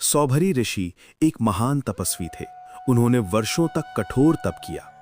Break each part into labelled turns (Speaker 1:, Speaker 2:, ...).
Speaker 1: सौभरी ऋषि एक महान तपस्वी थे। उन्होंने वर्षों तक कठोर तप किया।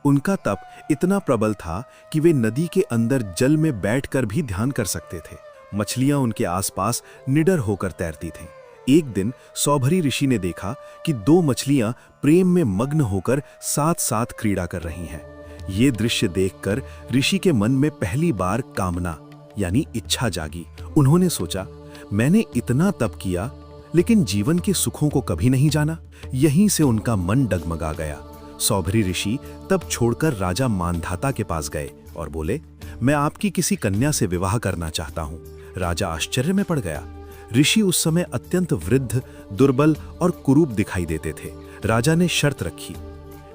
Speaker 1: उनका तप इतना प्रबल था कि वे नदी के अंदर जल में बैठकर भी ध्यान कर सकते थे। मछलियां उनके आसपास निडर होकर तैरती थीं। एक दिन सौभरी ऋषि ने देखा कि दो मछलियां प्रेम में मग्न होकर साथ साथ क्रीड़ा कर रही हैं। ये दृश्य देखकर ऋषि के मन में पहली बार कामना यानी इच्छा जागी। उन्होंने सोचा, मैंने इतना तप किया लेकिन जीवन के सुखों को कभी नहीं जाना। यहीं से उनका मन डगमगा गया। सौभरी ऋषि तब छोड़कर राजा मांधाता के पास गए और बोले, मैं आपकी किसी कन्या से विवाह करना चाहता हूं। राजा आश्चर्य में पड़ गया। ऋषि उस समय अत्यंत वृद्ध, दुर्बल और कुरूप दिखाई देते थे। राजा ने शर्त रखी,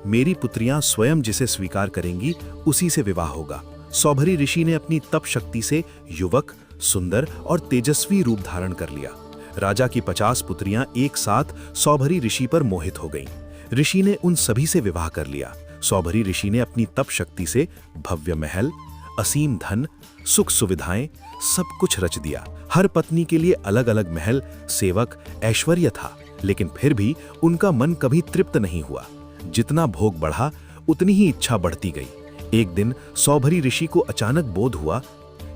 Speaker 1: मेरी पुत्रियां स्वयं जिसे स्वीकार करेंगी उसी से विवाह होगा। सौभरी ऋषि ने अपनी तप शक्ति से युवक, सुंदर और तेजस्वी रूप धारण कर लिया। राजा की 50 पुत्रियां एक साथ सौभरी ऋषि पर मोहित हो गईं। ऋषि ने उन सभी से विवाह कर लिया। सौभरी ऋषि ने अपनी तप शक्ति से भव्य महल, असीम धन, सुख सुविधाएं सब कुछ रच दिया। हर पत्नी के लिए अलग अलग महल, सेवक, ऐश्वर्य था, लेकिन फिर भी उनका मन कभी तृप्त नहीं हुआ। जितना भोग बढ़ा उतनी ही इच्छा बढ़ती गई। एक दिन सौभरी ऋषि को अचानक बोध हुआ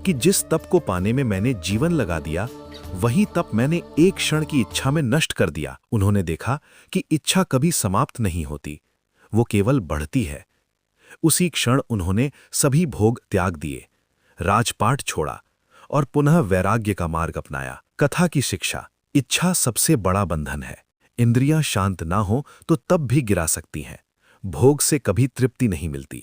Speaker 1: कि जिस तप को पाने में मैंने जीवन लगा दिया, वही तप मैंने एक क्षण की इच्छा में नष्ट कर दिया। उन्होंने देखा कि इच्छा कभी समाप्त नहीं होती, वो केवल बढ़ती है। उसी क्षण उन्होंने सभी भोग त्याग दिए, राजपाट छोड़ा और पुनः वैराग्य का मार्ग अपनाया। कथा की शिक्षा, इच्छा सबसे बड़ा बंधन है। इंद्रियां शांत ना हो तो तब भी गिरा सकती हैं। भोग से कभी तृप्ति नहीं मिलती।